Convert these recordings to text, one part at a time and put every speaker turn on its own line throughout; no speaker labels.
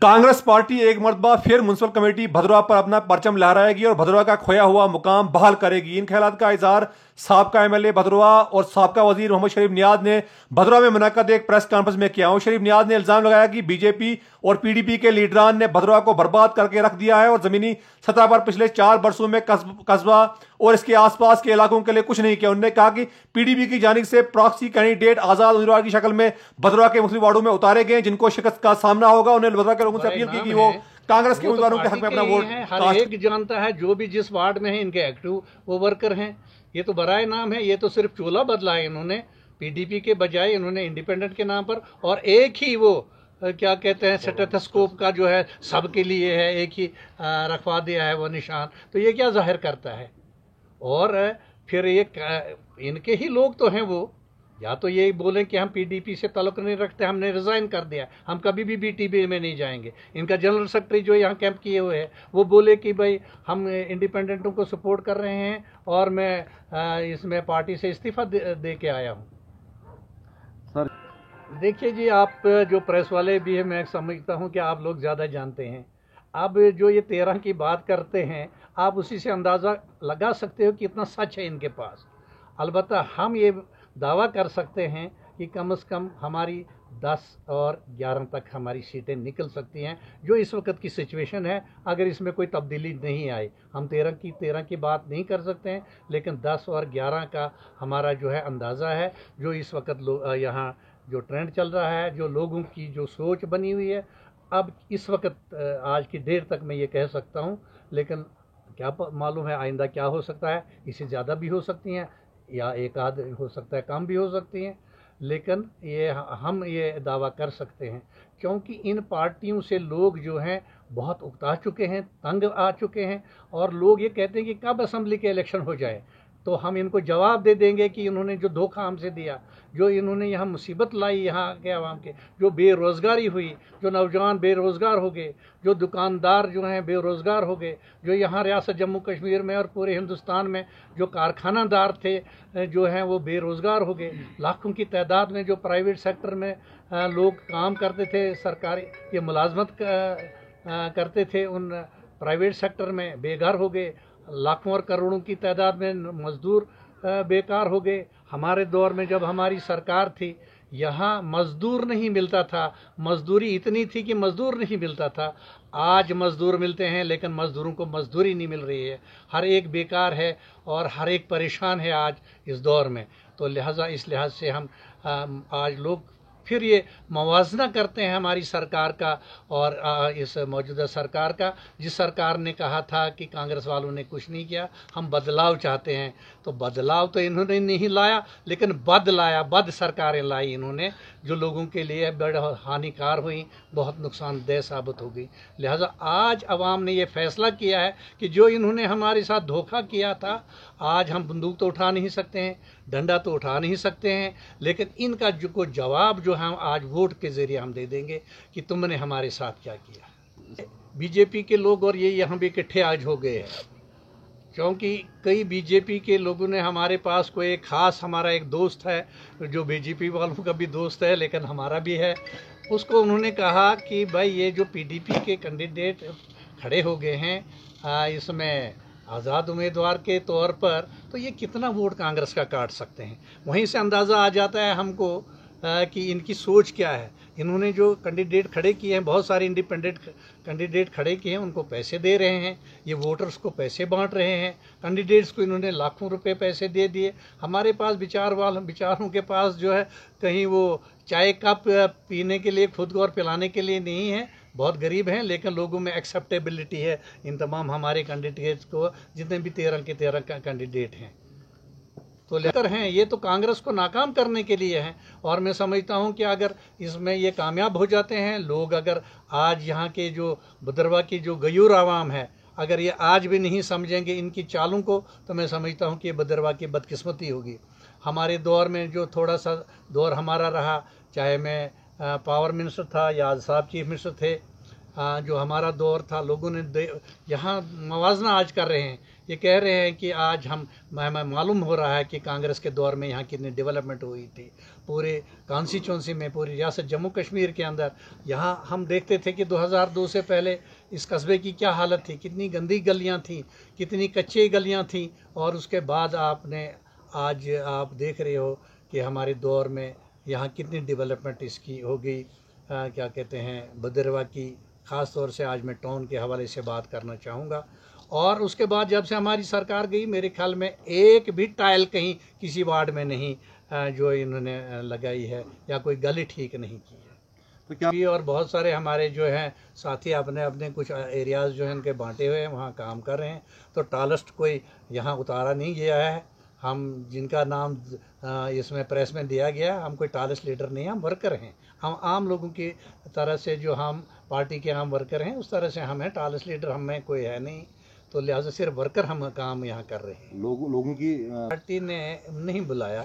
Congress party एक मरतबा फिर म्युनिसिपल कमेटी भदरवा पर अपना परचम लहराएगी और भदरवा का खोया हुआ मुकाम बहाल करेगी। इन ख्यालात का इजहार साबका एमएलए भदरवा और साबका वजीर मोहम्मद शरीफ नियाज ने भदरवा में मुनक्कद एक प्रेस कॉन्फ्रेंस में किया। शरीफ नियाज ने इल्जाम लगाया कि बीजेपी और पीडीपी के लीडरान ने भदरवा को बर्बाद करके रख दिया है और जमीनी सतह पर पिछले 4 वर्षों में कस्बा और इसके आसपास के इलाकों के लिए कुछ नहीं किया। उन्होंने कहा कि पीडीपी की जानिब से प्रॉक्सी कैंडिडेट आजाद उम्मीदवार की शक्ल में भदरवा के मुख्तलिफ वार्डों में उतारे गए, जिनको शिकस्त का सामना होगा। उन्होंने भदरवा के लोगों से अपील की कि वो कांग्रेस के उम्मीदवारों के हक में अपना वोट।
हर एक जानता है जो भी जिस वार्ड में है इनके एक्टिव वो वर्कर हैं। ये तो बराए नाम है, ये तो सिर्फ चोला बदला है इन्होंने पीडीपी के बजाय इन्होंने इंडिपेंडेंट के नाम पर, और एक ही वो क्या कहते हैं स्टेथोस्कोप का जो है सबके लिए है, एक ही रखवा दिया है वो निशान। तो ये क्या जाहिर करता है? और फिर ये इनके ही लोग तो हैं वो, या तो ये बोलें कि हम पीडीपी से ताल्लुक़ नहीं रखते, हमने रिज़ाइन कर दिया, हम कभी भी बीटीबी में नहीं जाएंगे। इनका जनरल सेक्रेटरी जो यहाँ कैंप किए हुए है वो बोले कि भाई हम इंडिपेंडेंटों को सपोर्ट कर रहे हैं और मैं इसमें पार्टी से इस्तीफ़ा दे के आया हूँ।
सर
देखिए जी, आप जो प्रेस वाले भी हैं, मैं समझता हूँ कि आप लोग ज़्यादा जानते हैं। अब जो ये 13 की बात करते हैं, आप उसी से अंदाज़ा लगा सकते हो कि इतना सच है इनके पास। अलबत्ता हम ये दावा कर सकते हैं कि कम से कम हमारी 10 और 11 तक हमारी सीटें निकल सकती हैं, जो इस वक्त की सिचुएशन है। अगर इसमें कोई तब्दीली नहीं आई, हम 13 की बात नहीं कर सकते हैं, लेकिन 10 और 11 का हमारा जो है अंदाज़ा है। जो इस वक्त यहाँ जो ट्रेंड चल रहा है, जो लोगों की जो सोच बनी हुई है, अब इस वक्त आज की डेट तक मैं ये कह सकता हूँ, लेकिन क्या मालूम है आइंदा क्या हो सकता है। इससे ज़्यादा भी हो सकती हैं या एक आध हो सकता है कम भी हो सकती हैं, लेकिन ये हम ये दावा कर सकते हैं क्योंकि इन पार्टियों से लोग जो हैं बहुत उकता चुके हैं, तंग आ चुके हैं। और लोग ये कहते हैं कि कब असेंबली के इलेक्शन हो जाए तो हम इनको जवाब दे देंगे कि इन्होंने जो धोखा हमसे दिया, जो इन्होंने यहाँ मुसीबत लाई यहाँ के आवाम के, जो बेरोज़गारी हुई, जो नौजवान बेरोज़गार हो गए, जो दुकानदार जो हैं बेरोज़गार हो गए, जो यहाँ रियासत जम्मू कश्मीर में और पूरे हिंदुस्तान में जो कारखानादार थे जो हैं वो बेरोज़गार हो गए। लाखों की तादाद में जो प्राइवेट सेक्टर में लोग काम करते थे, सरकारी ये मुलाजमत करते थे, उन प्राइवेट सेक्टर में बेघर हो गए। लाखों और करोड़ों की तादाद में मज़दूर बेकार हो गए। हमारे दौर में जब हमारी सरकार थी, यहाँ मज़दूर नहीं मिलता था, मज़दूरी इतनी थी कि मज़दूर नहीं मिलता था। आज मज़दूर मिलते हैं लेकिन मज़दूरों को मज़दूरी नहीं मिल रही है। हर एक बेकार है और हर एक परेशान है आज इस दौर में। तो लिहाजा इस लिहाज से हम आज लोग फिर ये मवाजना करते हैं हमारी सरकार का और इस मौजूदा सरकार का, जिस सरकार ने कहा था कि कांग्रेस वालों ने कुछ नहीं किया, हम बदलाव चाहते हैं। तो बदलाव तो इन्होंने नहीं लाया, लेकिन बद लाया, बद सरकारें लाई इन्होंने, जो लोगों के लिए बड़ा हानिकार हुई, बहुत नुकसानदेह साबित हो गई। लिहाजा आज अवाम ने ये फैसला किया है कि जो इन्होंने हमारे साथ धोखा किया था, आज हम बंदूक तो उठा नहीं सकते हैं, डंडा तो उठा नहीं सकते हैं, लेकिन इनका जो जवाब जो हम आज वोट के ज़रिए हम दे देंगे कि तुमने हमारे साथ क्या किया। बीजेपी के लोग और ये यहाँ भी इकट्ठे आज हो गए हैं क्योंकि कई बीजेपी के लोगों ने हमारे पास कोई एक ख़ास हमारा एक दोस्त है जो बीजेपी वालों का भी दोस्त है लेकिन हमारा भी है। उसको उन्होंने कहा कि भाई ये जो पीडीपी के कैंडिडेट खड़े हो गए हैं इसमें आज़ाद उम्मीदवार के तौर पर, तो ये कितना वोट कांग्रेस का काट सकते हैं। वहीं से अंदाज़ा आ जाता है हमको कि इनकी सोच क्या है। इन्होंने जो कैंडिडेट खड़े किए हैं, बहुत सारे इंडिपेंडेंट कैंडिडेट खड़े किए हैं, उनको पैसे दे रहे हैं, ये वोटर्स को पैसे बांट रहे हैं। कैंडिडेट्स को इन्होंने लाखों रुपए पैसे दे दिए। हमारे पास विचारों के पास जो है कहीं वो चाय कप पीने के लिए खुद को और पिलाने के लिए नहीं है, बहुत गरीब हैं, लेकिन लोगों में एक्सेप्टेबिलिटी है इन तमाम हमारे कैंडिडेट्स को, जितने भी 13 के 13 कैंडिडेट हैं तो लेकर हैं। ये तो कांग्रेस को नाकाम करने के लिए हैं और मैं समझता हूं कि अगर इसमें ये कामयाब हो जाते हैं लोग, अगर आज यहाँ के जो भदरवा की जो गयूर आवाम है, अगर ये आज भी नहीं समझेंगे इनकी चालों को, तो मैं समझता हूँ कि भदरवा की बदकिस्मती होगी। हमारे दौर में जो थोड़ा सा दौर हमारा रहा, चाहे मैं पावर मिनिस्टर था या साहब चीफ मिनिस्टर थे, जो हमारा दौर था, लोगों ने यहाँ मवाजना आज कर रहे हैं। ये कह रहे हैं कि आज हमें मालूम हो रहा है कि कांग्रेस के दौर में यहाँ कितनी डेवलपमेंट हुई थी। पूरे कॉन्स्टिट्यूंसी में, पूरी रियासत जम्मू कश्मीर के अंदर, यहाँ हम देखते थे कि 2002 से पहले इस कस्बे की क्या हालत थी, कितनी गंदी गलियाँ थीं, कितनी कच्ची गलियाँ थीं। और उसके बाद आज आप देख रहे हो कि हमारे दौर में यहाँ कितनी डेवलपमेंट इसकी हो गई। क्या कहते हैं, भदरवा की ख़ास तौर से आज मैं टाउन के हवाले से बात करना चाहूँगा। और उसके बाद जब से हमारी सरकार गई, मेरे ख्याल में एक भी टाइल कहीं किसी वार्ड में नहीं जो इन्होंने लगाई है, या कोई गली ठीक नहीं की है। तो क्या और बहुत सारे हमारे जो हैं साथी अपने अपने कुछ एरियाज़ जो हैं उनके बांटे हुए हैं, वहाँ काम कर रहे हैं। तो टालस्ट कोई यहाँ उतारा नहीं गया है। हम जिनका नाम इसमें प्रेस में दिया गया, हम कोई टालस्ट लीडर नहीं हैं, हम वर्कर हैं। हम आम लोगों की तरह से, जो हम पार्टी के आम वर्कर हैं, उस तरह से हम हैं। टालस्ट लीडर हमें कोई है नहीं, तो लिहाजा सिर्फ वर्कर हम काम यहाँ कर रहे हैं। लोगों की पार्टी ने नहीं बुलाया,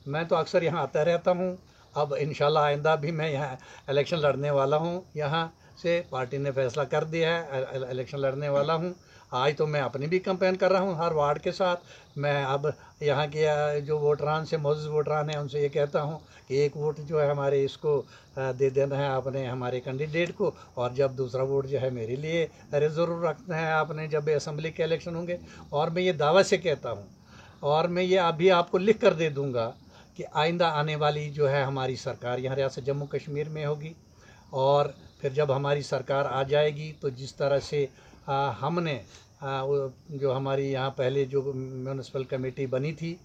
मैं तो अक्सर यहाँ आता रहता हूँ। अब इंशाल्लाह आइंदा भी मैं यहाँ इलेक्शन लड़ने वाला हूँ। यहाँ से पार्टी ने फैसला कर दिया है, इलेक्शन लड़ने वाला हूँ। आज तो मैं अपनी भी कैंपेन कर रहा हूँ हर वार्ड के साथ। मैं अब यहाँ के जो वोटरान से, मौजूद वोटरान हैं, उनसे ये कहता हूँ कि एक वोट जो है हमारे इसको दे देना है आपने, हमारे कैंडिडेट को। और जब दूसरा वोट जो है मेरे लिए ज़रूर रखना है आपने, जब असम्बली के इलेक्शन होंगे। और मैं ये दावा से कहता हूँ, और मैं ये अभी आपको लिख कर दे दूँगा कि आइंदा आने वाली जो है हमारी सरकार यहाँ रियासत जम्मू कश्मीर में होगी। और फिर जब हमारी सरकार आ जाएगी, तो जिस तरह से हमने जो हमारी यहाँ पहले जो म्यूनिसिपल कमेटी बनी थी,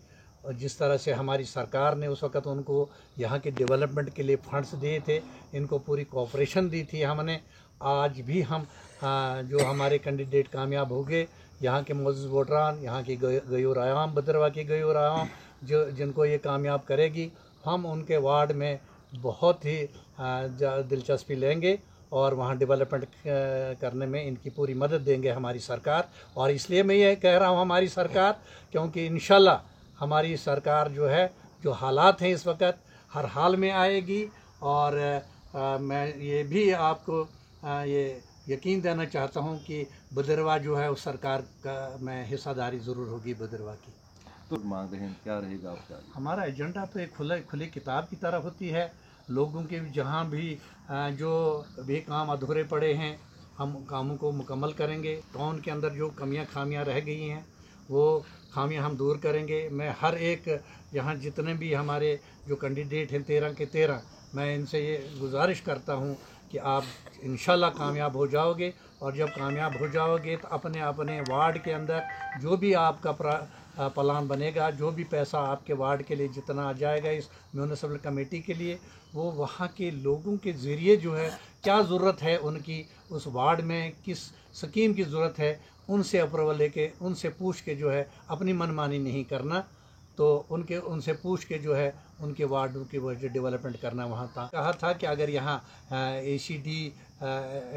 और जिस तरह से हमारी सरकार ने उस वक़्त उनको यहाँ के डेवलपमेंट के लिए फंड्स दिए थे, इनको पूरी कोऑपरेशन दी थी हमने। आज भी हम जो हमारे कैंडिडेट कामयाब हो गए, यहाँ के मौजूद वोटरान, यहाँ की गयूर आवाम, भदरवा की गयूर आवाम जिनको ये कामयाब करेगी, हम उनके वार्ड में बहुत ही दिलचस्पी लेंगे और वहाँ डेवलपमेंट करने में इनकी पूरी मदद देंगे हमारी सरकार। और इसलिए मैं ये कह रहा हूँ हमारी सरकार, क्योंकि इंशाल्लाह हमारी सरकार जो है, जो हालात हैं इस वक्त, हर हाल में आएगी। और मैं ये भी आपको ये यकीन देना चाहता हूँ कि भदरवा जो है उस सरकार का में हिस्सेदारी ज़रूर होगी भदरवा की।
तो मांग रहे हैं, क्या रहेगा आपका?
हमारा एजेंडा तो एक खुली किताब की तरह होती है। लोगों के जहाँ भी जो भी काम अधूरे पड़े हैं, हम कामों को मुकम्मल करेंगे। टाउन के अंदर जो खामियां रह गई हैं, वो खामियां हम दूर करेंगे। मैं हर एक यहाँ जितने भी हमारे जो कैंडिडेट हैं 13 के 13, मैं इनसे ये गुजारिश करता हूँ कि आप इंशाल्लाह कामयाब हो जाओगे। और जब कामयाब हो जाओगे तो अपने अपने वार्ड के अंदर जो भी आपका प्लान बनेगा, जो भी पैसा आपके वार्ड के लिए जितना आ जाएगा इस म्यूनिसिपल कमेटी के लिए, वो वहाँ के लोगों के ज़रिए जो है क्या ज़रूरत है उनकी, उस वार्ड में किस स्कीम की ज़रूरत है, उनसे अप्रूवल लेके, उनसे पूछ के जो है, अपनी मनमानी नहीं करना। तो उनसे पूछ के जो है उनके वार्डों की वजह डेवलपमेंट करना। वहाँ कहा था कि अगर यहाँ ACD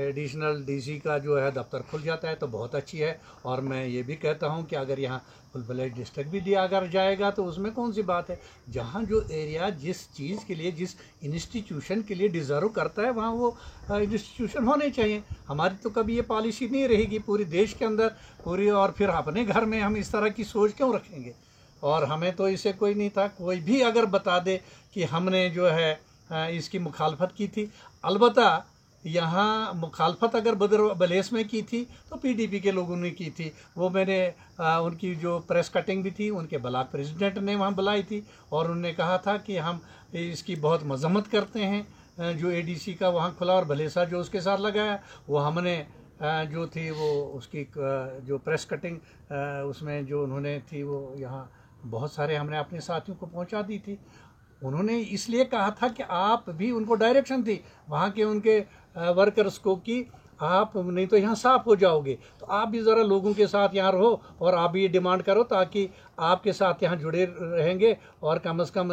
एडिशनल DC का जो है दफ्तर खुल जाता है तो बहुत अच्छी है। और मैं ये भी कहता हूँ कि अगर यहाँ फुल फ्लेज डिस्ट्रिक्ट भी दिया अगर जाएगा तो उसमें कौन सी बात है। जहाँ जो एरिया जिस चीज़ के लिए, जिस इंस्टीट्यूशन के लिए डिज़र्व करता है, वहाँ वो इंस्टीट्यूशन होने चाहिए। हमारी तो कभी ये पॉलिसी नहीं रहेगी पूरी देश के अंदर पूरी, और फिर अपने घर में हम इस तरह की सोच क्यों रखेंगे। और हमें तो इसे कोई नहीं था, कोई भी अगर बता दे कि हमने जो है इसकी मुखालफत की थी। अलबत्ता यहाँ मुखालफत अगर बलेस में की थी तो PDP के लोगों ने की थी। वो मैंने उनकी जो प्रेस कटिंग भी थी, उनके ब्लॉक प्रेसिडेंट ने वहाँ बुलाई थी और उन्होंने कहा था कि हम इसकी बहुत मजम्मत करते हैं जो ADC का वहाँ खुला, और भलेसा जो उसके साथ लगाया, वो हमने जो थी वो उसकी जो प्रेस कटिंग उसमें जो उन्होंने थी वो यहाँ बहुत सारे हमने अपने साथियों को पहुंचा दी थी। उन्होंने इसलिए कहा था कि आप भी, उनको डायरेक्शन थी वहाँ के उनके वर्कर्स को कि आप नहीं तो यहाँ साफ हो जाओगे, तो आप भी ज़रा लोगों के साथ यहाँ रहो और आप भी ये डिमांड करो ताकि आपके साथ यहाँ जुड़े रहेंगे और कम से कम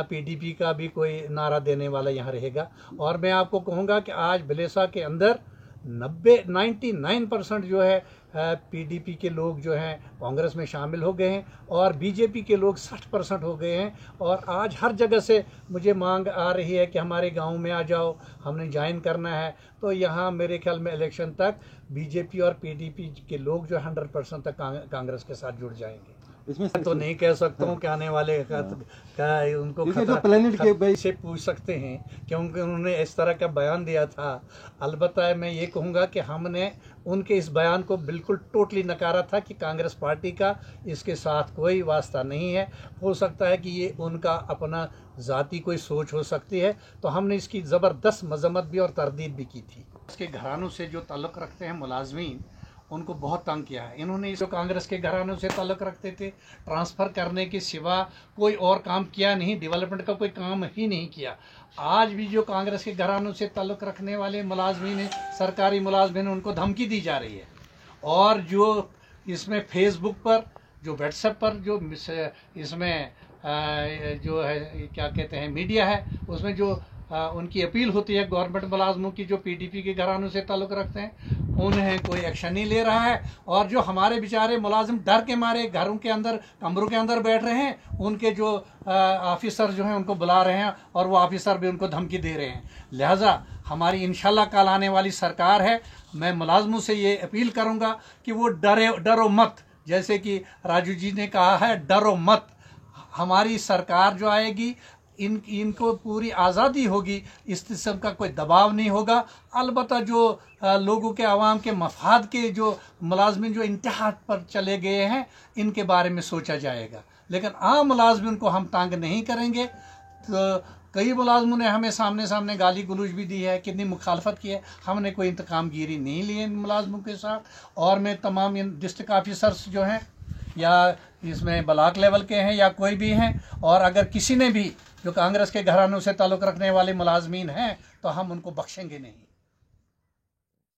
PDP का भी कोई नारा देने वाला यहाँ रहेगा। और मैं आपको कहूँगा कि आज भलेसा के अंदर 99% जो है पीडीपी के लोग जो हैं कांग्रेस में शामिल हो गए हैं और बीजेपी के लोग 60% हो गए हैं। और आज हर जगह से मुझे मांग आ रही है कि हमारे गांव में आ जाओ, हमने ज्वाइन करना है। तो यहाँ मेरे ख्याल में इलेक्शन तक बीजेपी और पीडीपी के लोग जो 100% तक कांग्रेस के साथ जुड़ जाएंगे।
इसमें
तो नहीं कह सकता हूँ कि आने वाले का उनको
जो प्लेनेट के
से पूछ सकते हैं क्योंकि उन्होंने इस तरह का बयान दिया था। अलबत्ता मैं ये कहूँगा कि हमने उनके इस बयान को बिल्कुल टोटली नकारा था कि कांग्रेस पार्टी का इसके साथ कोई वास्ता नहीं है। हो सकता है कि ये उनका अपना ज़ाती कोई सोच हो सकती है। तो हमने इसकी ज़बरदस्त मजम्मत भी और तरदीद भी की थी। इसके घरानों से जो ताल्लुक़ रखते हैं मुलाजमीन, उनको बहुत तंग किया है इन्होंने। जो कांग्रेस के घरानों से ताल्लुक़ रखते थे, ट्रांसफ़र करने के सिवा कोई और काम किया नहीं, डेवलपमेंट का कोई काम ही नहीं किया। आज भी जो कांग्रेस के घरानों से ताल्लुक़ रखने वाले मुलाजमीन हैं, सरकारी मुलाजमीन, उनको धमकी दी जा रही है। और जो इसमें फेसबुक पर, जो व्हाट्सएप पर, जो इसमें जो है क्या कहते हैं मीडिया है, उसमें जो उनकी अपील होती है गवर्नमेंट मुलाजमों की जो पीडीपी के घरानों से ताल्लुक़ रखते हैं, उन्हें कोई एक्शन नहीं ले रहा है। और जो हमारे बेचारे मुलाजिम डर के मारे घरों के अंदर, कमरों के अंदर बैठ रहे हैं, उनके जो ऑफिसर जो हैं उनको बुला रहे हैं और वो ऑफिसर भी उनको धमकी दे रहे हैं। लिहाजा हमारी इंशाल्लाह कल आने वाली सरकार है, मैं मुलाजमों से ये अपील करूँगा कि वो डरो मत। जैसे कि राजू जी ने कहा है, डरो मत। हमारी सरकार जो आएगी, इनको पूरी आज़ादी होगी, इस किस्म का कोई दबाव नहीं होगा। अलबत्ता जो लोगों के आवाम के मफाद के जो मुलाजमिन जो इंतहा पर चले गए हैं, इनके बारे में सोचा जाएगा। लेकिन आम मुलाजमिन को हम तंग नहीं करेंगे। तो कई मुलाजमों ने हमें सामने गाली गलौज भी दी है, कितनी मुखालफत की है। हमने कोई इंतकाम गिरी नहीं ली इन मुलाजमों के साथ। और मैं तमाम डिस्ट्रिक्ट ऑफिसर्स जो हैं या इसमें ब्लॉक लेवल के हैं या कोई भी हैं, और अगर किसी ने भी जो कांग्रेस के घरानों से ताल्लुक़ रखने वाले मुलाजमीन हैं, तो हम उनको बख्शेंगे नहीं।